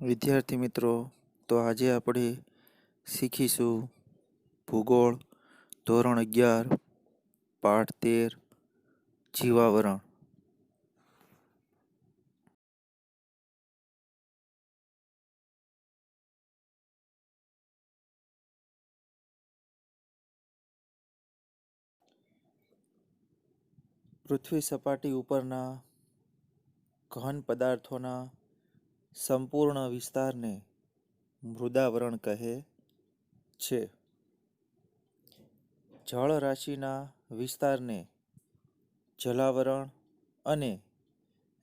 વિદ્યાર્થી મિત્રો, તો આજે આપણે શીખીશું ભૂગોળ ધોરણ 11 પાઠ 13 જીવાવરણ. પૃથ્વી સપાટી ઉપરના ઘન પદાર્થોના સંપૂર્ણ વિસ્તારને મૃદાવરણ કહે છે. જળ રાશિના વિસ્તારને જલાવરણ અને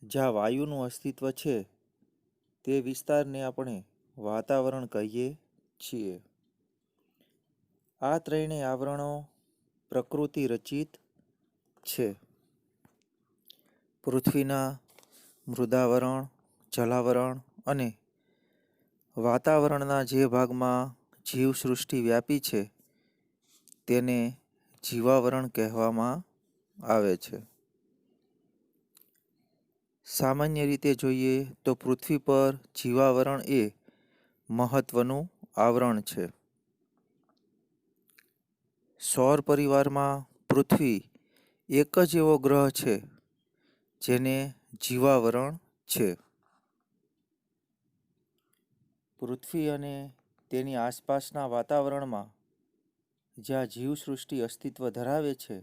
જ્યાં વાયુનું અસ્તિત્વ છે તે વિસ્તારને આપણે વાતાવરણ કહીએ છીએ. આ ત્રણેય આવરણો પ્રકૃતિ રચિત છે. પૃથ્વીના મૃદાવરણ, જલાવરણ અને વાતાવરણના જે ભાગમાં જીવસૃષ્ટિ વ્યાપી છે તેને જીવાવરણ કહેવામાં આવે છે. સામાન્ય રીતે જોઈએ તો પૃથ્વી પર જીવાવરણ એ મહત્વનું આવરણ છે. સૌર પરિવારમાં પૃથ્વી એક જ એવો ગ્રહ છે જેને જીવાવરણ છે. પૃથ્વી અને તેની આસપાસના વાતાવરણમાં જ્યાં જીવસૃષ્ટિ અસ્તિત્વ ધરાવે છે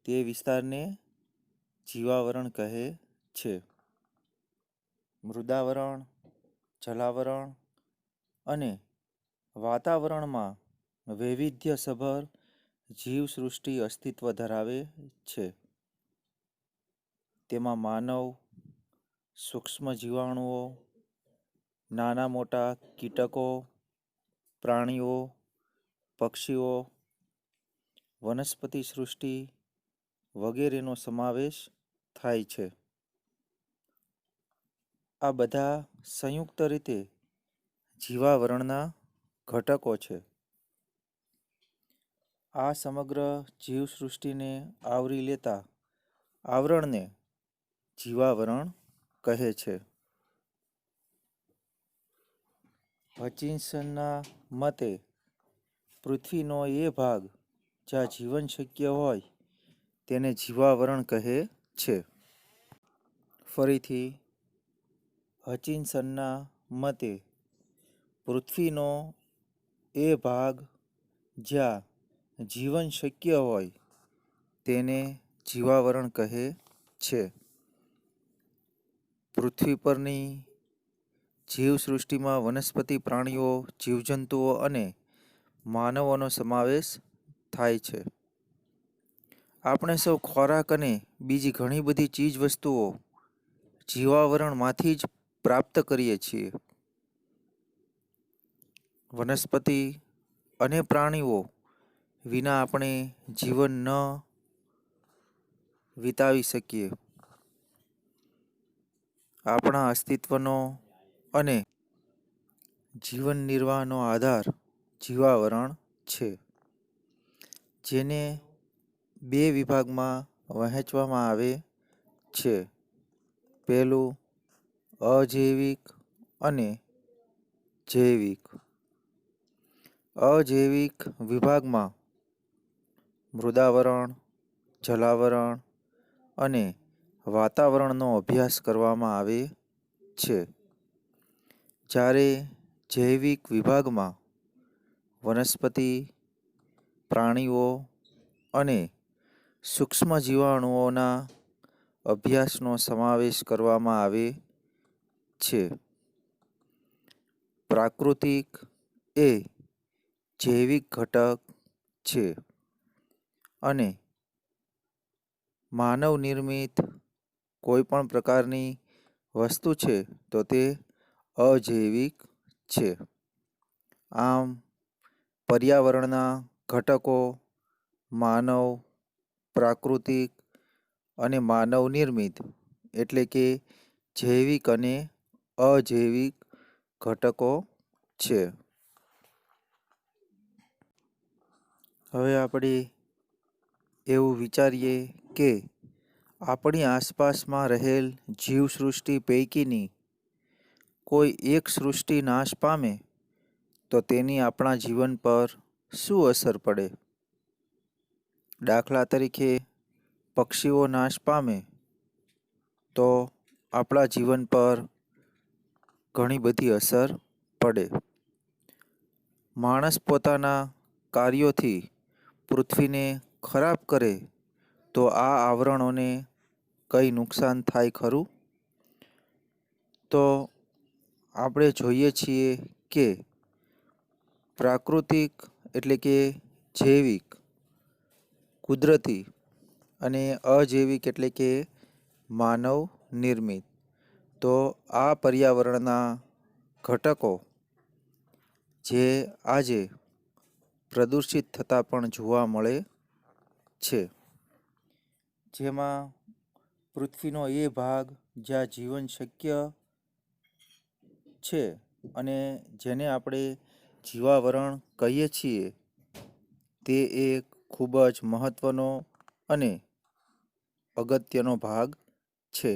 તે વિસ્તારને જીવાવરણ કહે છે. મૃદાવરણ, જલાવરણ અને વાતાવરણમાં વૈવિધ્યસભર જીવસૃષ્ટિ અસ્તિત્વ ધરાવે છે. તેમાં માનવ, સૂક્ષ્મ જીવાણુઓ, નાના મોટા કીટકો, પ્રાણીઓ, પક્ષીઓ, વનસ્પતિ સૃષ્ટિ વગેરેનો સમાવેશ થાય છે. આ બધા સંયુક્ત રીતે જીવાવરણના ઘટકો છે. આ સમગ્ર જીવસૃષ્ટિને આવરી લેતા આવરણને જીવાવરણ કહે છે. હચિન્સનના મતે પૃથ્વીનો એ ભાગ જ્યાં જીવન શક્ય હોય તેને જીવાવરણ કહે છે. ફરીથી હચિન્સનના મતે પૃથ્વીનો એ ભાગ જ્યાં જીવન શક્ય હોય તેને જીવાવરણ કહે છે. પૃથ્વી પરની જીવસૃષ્ટિમાં વનસ્પતિ પ્રાણીઓ, જીવજંતુઓ અને માનવોનો સમાવેશ થાય છે. આપણે સૌ ખોરાક અને બીજી ઘણી બધી ચીજ વસ્તુઓ જીવાવરણમાંથી જ પ્રાપ્ત કરીએ છીએ. વનસ્પતિ અને પ્રાણીઓ વિના આપણે જીવન ન વિતાવી શકીએ. આપણા અસ્તિત્વનો અને જીવન નિર્વાહનો આધાર જીવાવરણ છે, જેને બે વિભાગમાં વહેંચવામાં આવે છે. પહેલું અજૈવિક અને જૈવિક. અજૈવિક વિભાગમાં મૃદાવરણ, જલાવરણ અને વાતાવરણનો અભ્યાસ કરવામાં આવે છે. જ્યારે જૈવિક વિભાગમાં વનસ્પતિ, પ્રાણીઓ અને સૂક્ષ્મ જીવાણુઓના અભ્યાસનો સમાવેશ કરવામાં આવે છે. પ્રાકૃતિક એ જૈવિક ઘટક છે અને માનવ નિર્મિત કોઈ પણ પ્રકારની વસ્તુ છે તો તે અજૈવિક છે. આમ પર્યાવરણના ઘટકો માનવ, પ્રાકૃતિક અને માનવ નિર્મિત એટલે કે જૈવિક અને અજૈવિક ઘટકો છે. હવે આપણે એવું વિચારીએ કે આપણી આસપાસમાં રહેલ જીવસૃષ્ટિ પૈકીની કોઈ એક સૃષ્ટિ નાશ પામે તો તેની આપણા જીવન પર શું અસર પડે? દાખલા તરીકે પક્ષીઓ નાશ પામે તો આપણા જીવન પર ઘણી બધી અસર પડે. માણસ પોતાના કાર્યોથી પૃથ્વીને ખરાબ કરે તો આ આવરણોને કંઈ નુકસાન થાય ખરું? તો આપણે જોઈએ છીએ કે પ્રાકૃતિક એટલે કે જૈવિક, કુદરતી અને અજૈવિક એટલે કે માનવ નિર્મિત. તો આ પર્યાવરણના ઘટકો જે આજે પ્રદૂષિત થતા પણ જોવા મળે છે, જેમાં પૃથ્વીનો એ ભાગ જ્યાં જીવન શક્ય છે અને જેને આપણે જીવાવરણ કહીએ છીએ, તે એક ખૂબ જ મહત્વનો અને અગત્યનો ભાગ છે.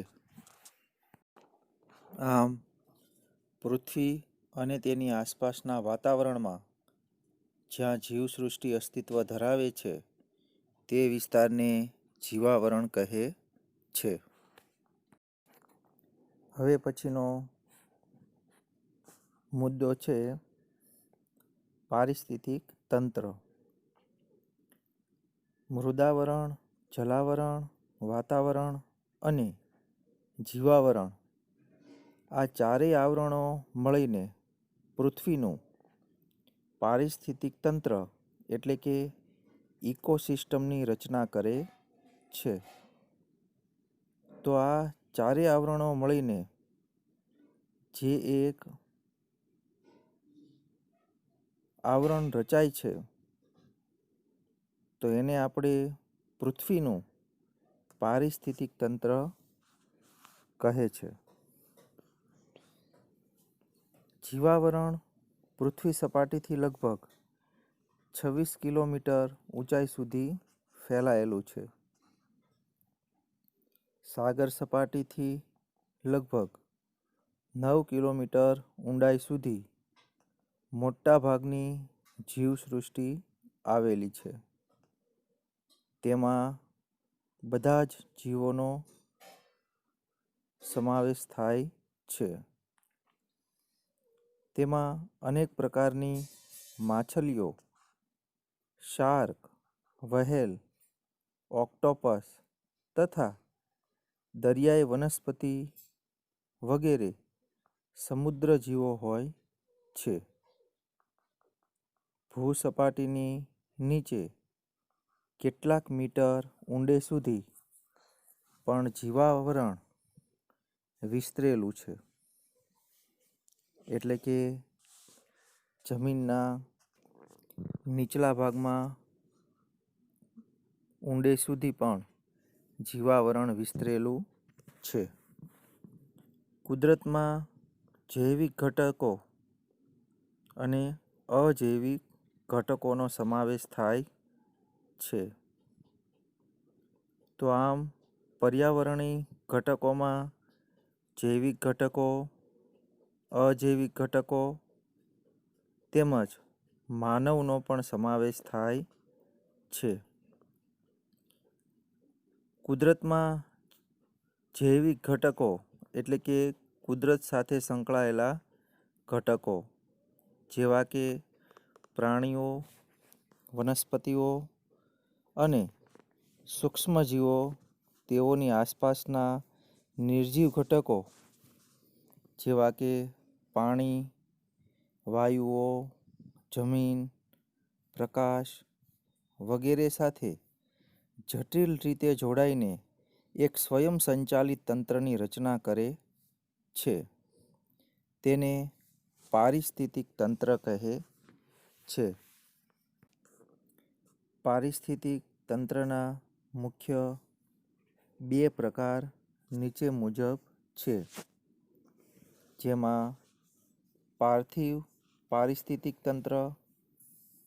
આમ પૃથ્વી અને તેની આસપાસના વાતાવરણમાં જ્યાં જીવસૃષ્ટિ અસ્તિત્વ ધરાવે છે તે વિસ્તારને જીવાવરણ કહે છે. હવે પછીનો મુદ્દો છે પારિસ્થિતિક તંત્ર. મૃદાવરણ, જલાવરણ, વાતાવરણ અને જીવાવરણ આ ચારેય આવરણો મળીને પૃથ્વીનું પારિસ્થિતિક તંત્ર એટલે કે ઇકોસિસ્ટમની રચના કરે છે. તો આ ચારેય આવરણો મળીને જે એક આવરણ રચાય છે તો એને આપણે પૃથ્વીનું પારિસ્થિતિક તંત્ર કહે છે. જીવાવરણ પૃથ્વી સપાટીથી લગભગ 26 કિલોમીટર ઊંચાઈ સુધી ફેલાયેલું છે. સાગર સપાટીથી લગભગ 9 કિલોમીટર ઊંડાઈ સુધી મોટાભાગની જીવસૃષ્ટિ આવેલી છે. તેમાં બધા જ જીવોનો સમાવેશ થાય છે. તેમાં અનેક પ્રકારની માછલીઓ, શાર્ક, વ્હેલ, ઓક્ટોપસ તથા દરિયાઈ વનસ્પતિ વગેરે સમુદ્ર જીવો હોય છે. ભૂસપાટીની નીચે કેટલાક મીટર ઊંડે સુધી પણ જીવાવરણ વિસ્તરેલું છે. એટલે કે જમીનના નીચલા ભાગમાં ઊંડે સુધી પણ જીવાવરણ વિસ્તરેલું છે. કુદરતમાં જૈવિક ઘટકો અને અજૈવિક ઘટકોનો સમાવેશ થાય છે. તો આમ પર્યાવરણીય ઘટકોમાં જૈવિક ઘટકો, અજૈવિક ઘટકો તેમજ માનવનો પણ સમાવેશ થાય છે. કુદરતમાં જૈવિક ઘટકો એટલે કે કુદરત સાથે સંકળાયેલા ઘટકો જેવા કે પ્રાણીઓ, વનસ્પતિઓ અને સૂક્ષ્મજીવો, તેઓની આસપાસના નિર્જીવ ઘટકો જેવા કે પાણી, વાયુઓ, જમીન, પ્રકાશ વગેરે સાથે જટિલ રીતે જોડાઈને એક સ્વયં સંચાલિત તંત્રની રચના કરે છે. તેને પારિસ્થિતિક તંત્ર કહે છે. પારિસ્થિતિક તંત્રના મુખ્ય બે પ્રકાર નીચે મુજબ છે, જેમાં પાર્થિવ પારિસ્થિતિક તંત્ર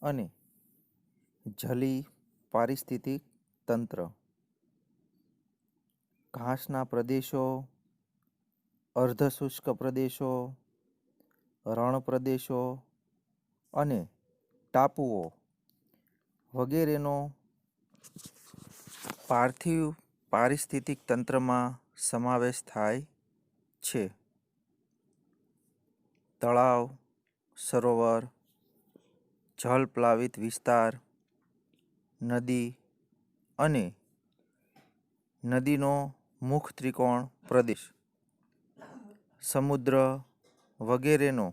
અને જલી પારિસ્થિતિક તંત્ર. ઘાસના પ્રદેશો, અર્ધશુષ્ક પ્રદેશો, રણ પ્રદેશો અને ટાપુઓ વગેરેનો પાર્થિવ પારિસ્થિતિક તંત્રમાં સમાવેશ થાય છે. તળાવ, સરોવર, જળપ્લાવિત વિસ્તાર, નદી અને નદીનો મુખ ત્રિકોણ પ્રદેશ, સમુદ્ર વગેરેનો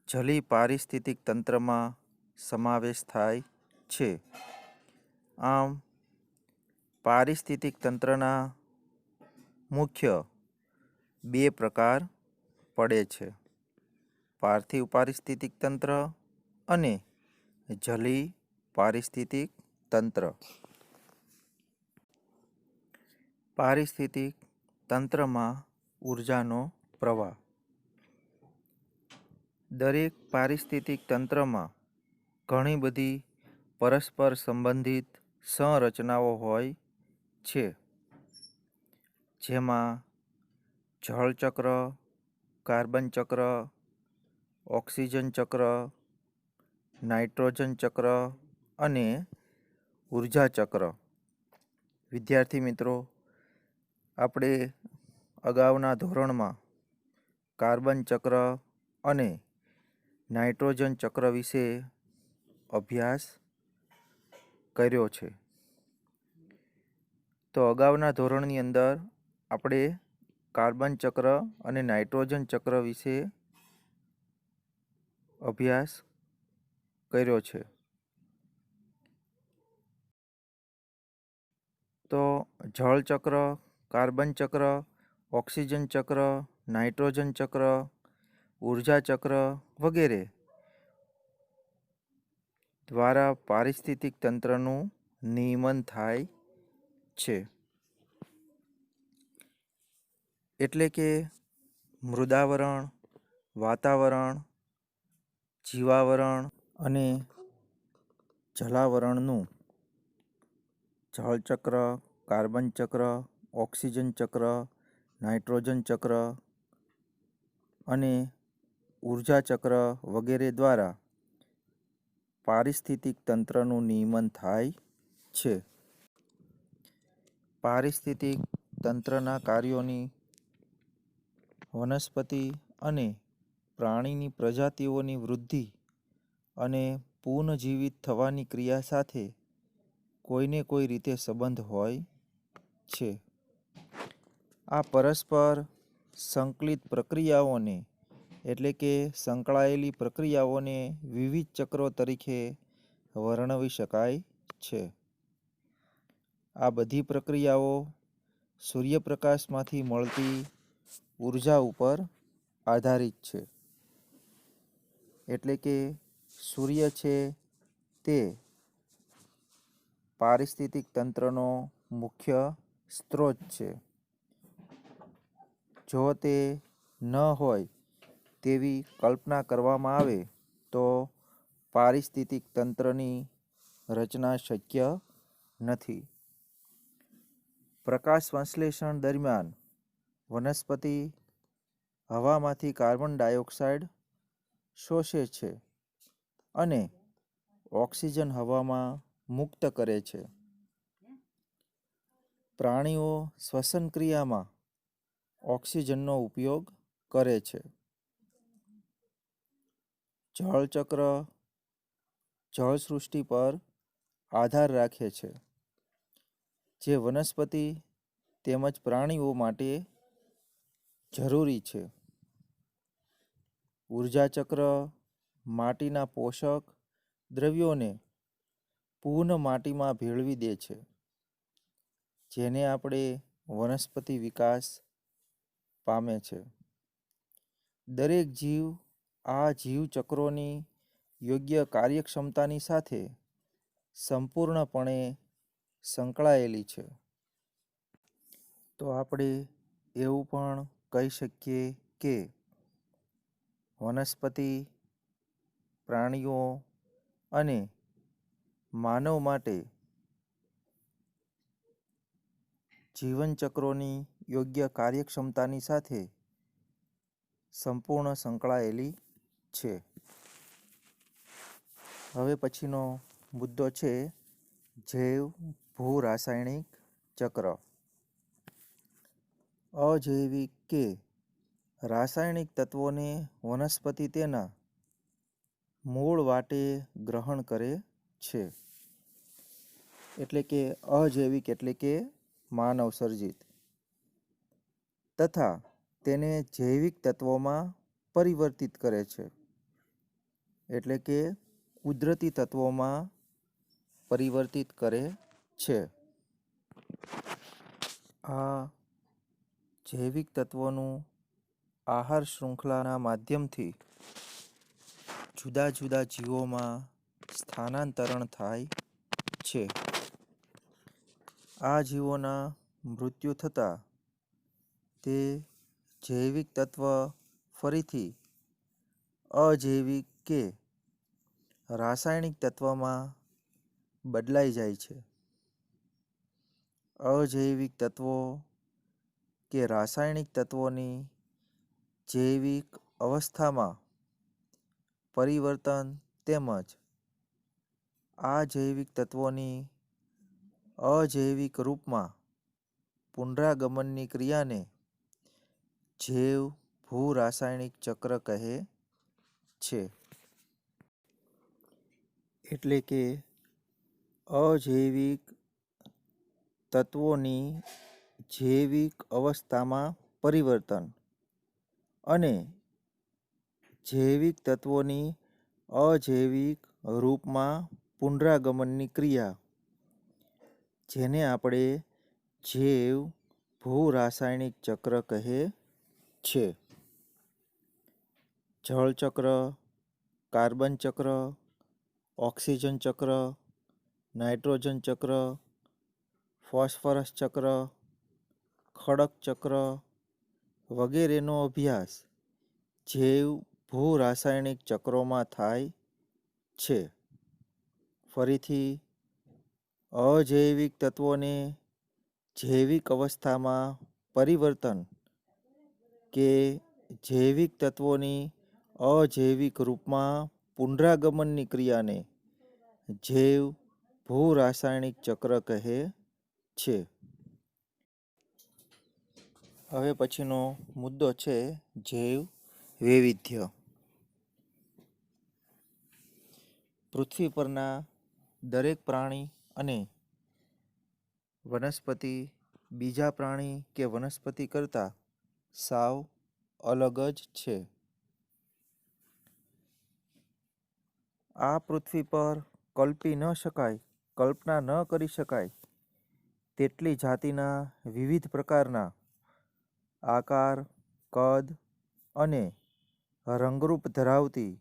જલી પારિસ્થિતિક તંત્રમાં સમાવેશ થાય છે. આમ પારિસ્થિતિક તંત્રના મુખ્ય બે પ્રકાર પડે છે: પાર્થિવ પારિસ્થિતિક તંત્ર અને જલી પારિસ્થિતિક તંત્ર. પારિસ્થિતિક તંત્રમાં ઉર્જાનો પ્રવાહ. દરેક પારિસ્થિતિક તંત્રમાં ઘણી બધી પરસ્પર સંબંધિત સંરચનાઓ હોય છે, જેમાં જળચક્ર, કાર્બન ચક્ર, ઓક્સિજન ચક્ર, નાઇટ્રોજન ચક્ર અને ઉર્જા ચક્ર. વિદ્યાર્થી મિત્રો, આપણે અગાઉના ધોરણમાં કાર્બન ચક્ર અને નાઇટ્રોજન ચક્ર વિશે અભ્યાસ કર્યો છે. તો અગાઉના ધોરણની અંદર આપણે કાર્બન ચક્ર અને નાઇટ્રોજન ચક્ર વિશે અભ્યાસ કર્યો છે. તો જળચક્ર, કાર્બન ચક્ર, ઓક્સિજન ચક્ર, નાઇટ્રોજન ચક્ર, ઉર્જા ચક્ર વગેરે દ્વારા પારિસ્થિતિક તંત્રનું નિયમન થાય છે. એટલે કે મૃદાવરણ, વાતાવરણ, જીવાવરણ અને જલાવરણનું જળચક્ર, કાર્બન ચક્ર, ઓક્સિજન ચક્ર, નાઇટ્રોજન ચક્ર અને ઉર્જા ચક્ર વગેરે દ્વારા પારિસ્થિતિક તંત્રનું નિયમન થાય છે. પારિસ્થિતિક તંત્રના કાર્યોની વનસ્પતિ અને પ્રાણીની પ્રજાતિઓની વૃદ્ધિ અને પુનઃજીવિત થવાની ક્રિયા સાથે કોઈને કોઈ રીતે સંબંધ હોય છે. આ પરસ્પર સંકલિત પ્રક્રિયાઓને એટલે કે સંકળાયેલી પ્રક્રિયાઓને વિવિધ ચક્રો તરીકે વર્ણવી શકાય છે. આ બધી પ્રક્રિયાઓ સૂર્યપ્રકાશમાંથી મળતી ઉર્જા ઉપર આધારિત છે. એટલે કે સૂર્ય છે તે પારિસ્થિતિક તંત્રનો મુખ્ય સ્ત્રોત છે. જો તે ન હોય તેવી કલ્પના કરવામાં આવે તો પારિસ્થિતિક તંત્રની રચના શક્ય નથી. પ્રકાશ સંશ્લેષણ દરમિયાન વનસ્પતિ હવામાંથી કાર્બન ડાયોક્સાઇડ શોષે છે અને ઓક્સિજન હવામાં મુક્ત કરે છે. પ્રાણીઓ શ્વસન ક્રિયામાં ઓક્સિજનનો ઉપયોગ કરે છે. જળચક્ર જળસૃષ્ટિ પર આધાર રાખે છે, જે વનસ્પતિ તેમજ પ્રાણીઓ માટે જરૂરી છે. ઉર્જા ચક્ર માટીના પોષક દ્રવ્યોને પુનઃ માટીમાં ભેળવી દે છે, જેને આપણે વનસ્પતિ વિકાસ પામે છે. દરેક જીવ આ જીવચક્રોની યોગ્ય કાર્યક્ષમતાની સાથે સંપૂર્ણપણે સંકળાયેલી છે. તો આપણે એવું પણ કહી શકીએ કે વનસ્પતિ, પ્રાણીઓ અને માનવ માટે જીવનચક્રોની યોગ્ય કાર્યક્ષમતાની સાથે સંપૂર્ણ સંકળાયેલી છે. હવે પછીનો મુદ્દો છે જૈવ ભૂ રાસાયણિક ચક્ર. અજૈવિક કે રાસાયણિક તત્વોને વનસ્પતિ તેના મૂળ વાટે ગ્રહણ કરે છે. એટલે કે અજૈવિક એટલે કે માનવ સર્જિત, તથા તેને જૈવિક તત્વોમાં પરિવર્તિત કરે છે. એટલે કે કુદરતી તત્વોમાં પરિવર્તિત કરે છે. આ જૈવિક તત્વોનું આહાર શૃંખલાના માધ્યમથી જુદા જુદા જીવોમાં સ્થાનાંતરણ થાય છે. આ જીવોના મૃત્યુ થતાં તે જૈવિક તત્વ ફરીથી અજૈવિક કે રાસાયણિક તત્વમાં બદલાઈ જાય છે. અજૈવિક તત્વો કે રાસાયણિક તત્વોની જૈવિક અવસ્થામાં પરિવર્તન તેમજ આ જૈવિક તત્વોની અજૈવિક રૂપમાં પુનરાગમનની ક્રિયાને જૈવ ભૂ રાસાયણિક ચક્ર કહે છે. એટલે કે અજૈવિક તત્વોની જૈવિક અવસ્થામાં પરિવર્તન અને જૈવિક તત્વોની અજૈવિક રૂપમાં પુનરાગમનની ક્રિયા, જેને આપણે જૈવ ભૂ રાસાયણિક ચક્ર કહે છે. જળ ચક્ર, કાર્બન ચક્ર, ઓક્સિજન ચક્ર, નાઇટ્રોજન ચક્ર, ફોસ્ફરસ ચક્ર, ખડક ચક્ર વગેરેનો અભ્યાસ જૈવ ભૂ રાસાયણિક ચક્રોમાં થાય છે. ફરીથી અજૈવિક તત્વોને જૈવિક અવસ્થામાં પરિવર્તન કે જૈવિક તત્વોની અજૈવિક રૂપમાં પુનરાગમનની ક્રિયાને જૈવ ભૂ રાસાયણિક ચક્ર કહે છે. હવે પછીનો મુદ્દો છે જૈવ વૈવિધ્ય. પૃથ્વી પરના દરેક પ્રાણી અને વનસ્પતિ બીજા પ્રાણી કે વનસ્પતિ કરતાં સાવ અલગ જ છે. આ પૃથ્વી પર કલ્પના ન કરી શકાય તેટલી જાતિના વિવિધ પ્રકારના આકાર, કદ અને રંગરૂપ ધરાવતી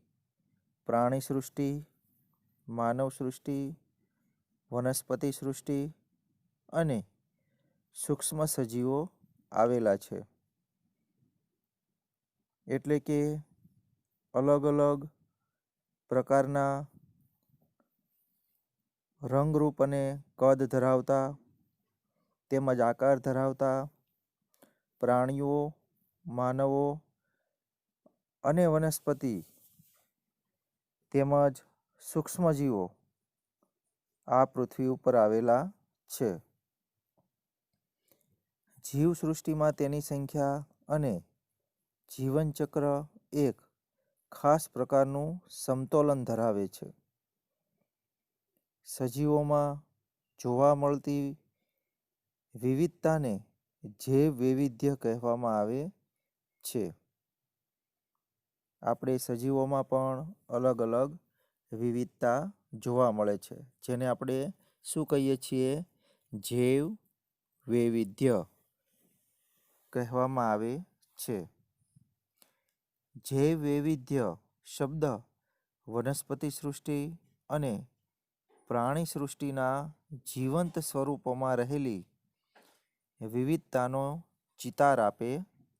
પ્રાણી સૃષ્ટિ, માનવ સૃષ્ટિ, વનસ્પતિ સૃષ્ટિ અને સૂક્ષ્મ સજીવો આવેલા છે. એટલે કે અલગ અલગ પ્રકારના રંગરૂપ અને કદ ધરાવતા તેમજ આકાર ધરાવતા પ્રાણીઓ, માનવો અને વનસ્પતિ તેમજ સૂક્ષ્મજીવો આ પૃથ્વી ઉપર આવેલા છે. જીવસૃષ્ટિમાં તેની સંખ્યા અને જીવનચક્ર એક ખાસ પ્રકારનું સમતોલન ધરાવે છે. સજીવોમાં જોવા મળતી વિવિધતાને જૈવ વૈવિધ્ય કહેવામાં આવે છે. આપણે સજીવોમાં પણ અલગ અલગ વિવિધતા જોવા મળે છે, જેને આપણે શું કહીએ છીએ? જૈવ વૈવિધ્ય કહેવામાં આવે છે. જૈવ વૈવિધ્ય શબ્દ વનસ્પતિ સૃષ્ટિ અને પ્રાણી સૃષ્ટિના જીવંત સ્વરૂપોમાં રહેલી વિવિધતાનો ચિતાર આપે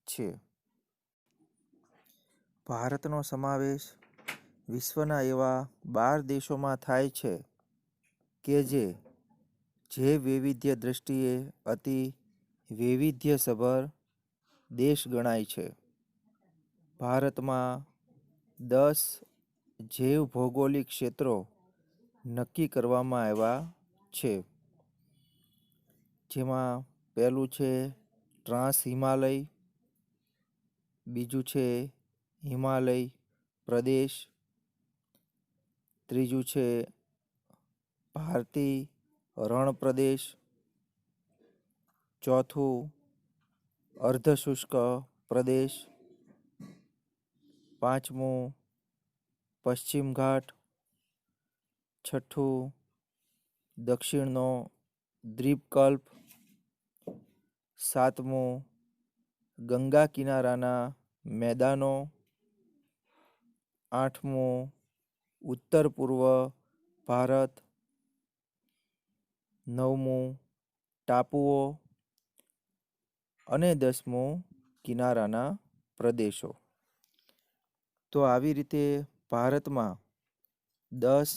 છે. ભારતનો સમાવેશ વિશ્વના એવા 12 દેશોમાં થાય છે કે જે જૈવ વૈવિધ્ય દ્રષ્ટિએ અતિ વૈવિધ્યસભર દેશ ગણાય છે. ભારતમાં 10 જૈવ ભૌગોલિક ક્ષેત્રો નક્કી કરવામાં આવ્યા છે, જેમાં પહેલું છે ટ્રાન્સ હિમાલય, બીજું છે હિમાલય પ્રદેશ, ત્રીજું છે ભારતીય રણ પ્રદેશ, ચોથું અર્ધશુષ્ક પ્રદેશ, પાંચમું પશ્ચિમ ઘાટ, છઠ્ઠું દક્ષિણનો દ્વીપકલ્પ, સાતમું ગંગા કિનારાના મેદાનો, આઠમું ઉત્તર પૂર્વ ભારત, નવમું ટાપુઓ અને 10મું કિનારાના પ્રદેશો. તો આવી રીતે ભારતમાં 10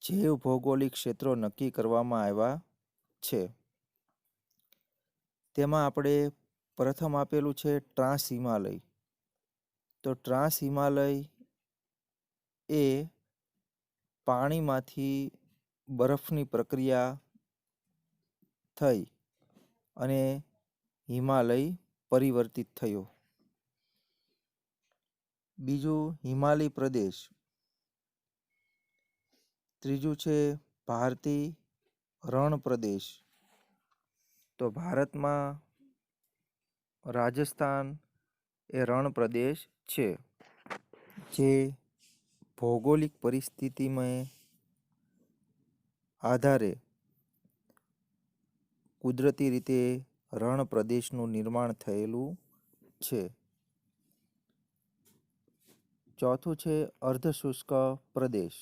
જૈવ ભૌગોલિક ક્ષેત્રો નક્કી કરવામાં આવ્યા છે. તેમાં આપણે પ્રથમ આપેલું છે ટ્રાન્સ હિમાલય. તો ટ્રાન્સ હિમાલય એ પાણીમાંથી બરફની પ્રક્રિયા થઈ અને હિમાલય પરિવર્તિત થયો. બીજું હિમાલય પ્રદેશ, ત્રીજું છે ભારતીય રણ પ્રદેશ. તો ભારતમાં રાજસ્થાન એ રણ પ્રદેશ છે, જે ભૌગોલિક પરિસ્થિતિમાં આધારે કુદરતી રીતે રણ પ્રદેશનું નિર્માણ થયેલું છે. ચોથું છે અર્ધશુષ્ક પ્રદેશ,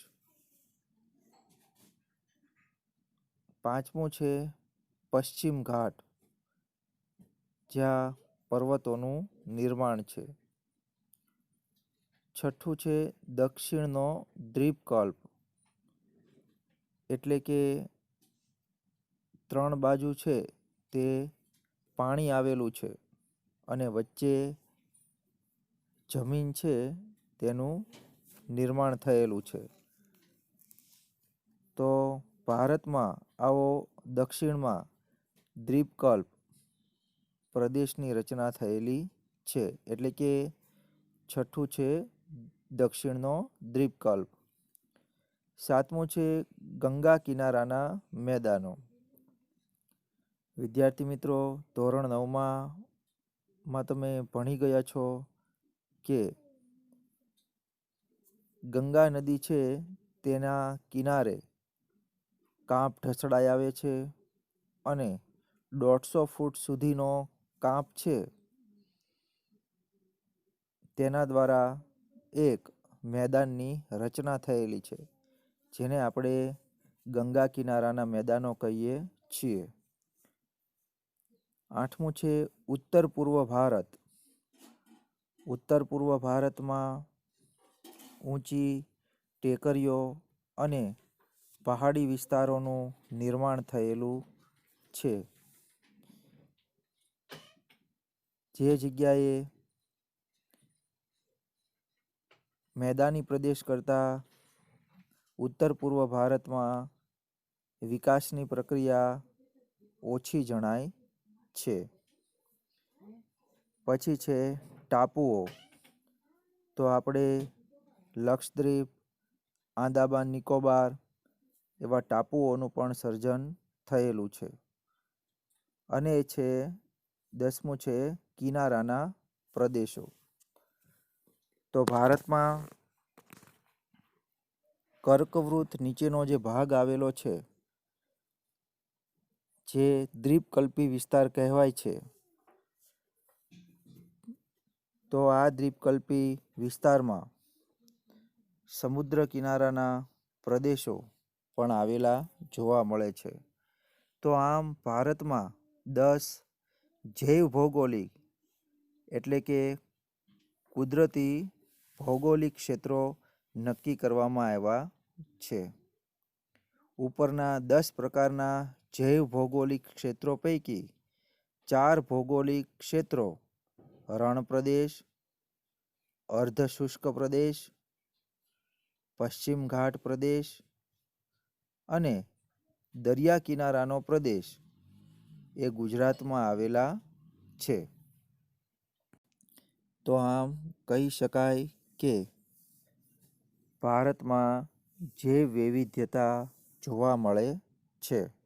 પાંચમું છે પશ્ચિમ ઘાટ, જ્યાં પર્વતોનું નિર્માણ છે. છઠ્ઠું છે દક્ષિણનો દ્વીપકલ્પ, એટલે કે 3 બાજુ છે તે પાણી આવેલું છે અને વચ્ચે જમીન છે તેનું નિર્માણ થયેલું છે. તો ભારતમાં આવો દક્ષિણમાં દ્વીપકલ્પ પ્રદેશની રચના થયેલી છે, એટલે કે છઠ્ઠું છે દક્ષિણનો દ્વીપકલ્પ. સાતમું છે ગંગા કિનારાના મેદાનો. વિદ્યાર્થી મિત્રો, ધોરણ 9માં તમે ભણી ગયા છો કે ગંગા નદી છે તેના કિનારે કાંપ ઢસડાઈ આવે છે અને 150 ફૂટ સુધીનો કાંપ છે તેના દ્વારા એક મેદાનની રચના થયેલી છે, જેને આપણે ગંગા કિનારાના મેદાનો કહીએ છીએ. આઠમું છે ઉત્તર પૂર્વ ભારત. ઉત્તર પૂર્વ ભારતમાં ઊંચી ટેકરીઓ અને પહાડી વિસ્તારોનું નિર્માણ થયેલું છે. જે જગ્યાએ મેદાની પ્રદેશ કરતાં ઉત્તર પૂર્વ ભારતમાં વિકાસની પ્રક્રિયા ઓછી જણાય છે. પછી છે ટાપુઓ. તો આપણે લક્ષદ્વીપ, આંદામાન નિકોબાર એવા ટાપુઓનું પણ સર્જન થયેલું છે. અને છે 10મું છે કિનારાના પ્રદેશો. તો ભારતમાં કર્કવૃત નીચેનો જે ભાગ આવેલો છે, જે દ્વીપકલ્પી વિસ્તાર કહેવાય છે, તો આ દ્વીપકલ્પી વિસ્તારમાં સમુદ્ર કિનારાના પ્રદેશો પણ આવેલા જોવા મળે છે. તો આમ ભારતમાં 10 જૈવ ભૌગોલિક એટલે કે કુદરતી ભૌગોલિક ક્ષેત્રો નક્કી કરવામાં આવ્યા છે. ઉપરના 10 પ્રકારના જૈવ ભૌગોલિક ક્ષેત્રો પૈકી 4 ભૌગોલિક ક્ષેત્રો રણ પ્રદેશ, અર્ધ શુષ્ક પ્રદેશ, પશ્ચિમ ઘાટ પ્રદેશ અને દરિયા કિનારાનો પ્રદેશ એ ગુજરાતમાં આવેલા છે. તો આમ કહી શકાય કે ભારતમાં જૈવ વૈવિધ્યતા જોવા મળે છે.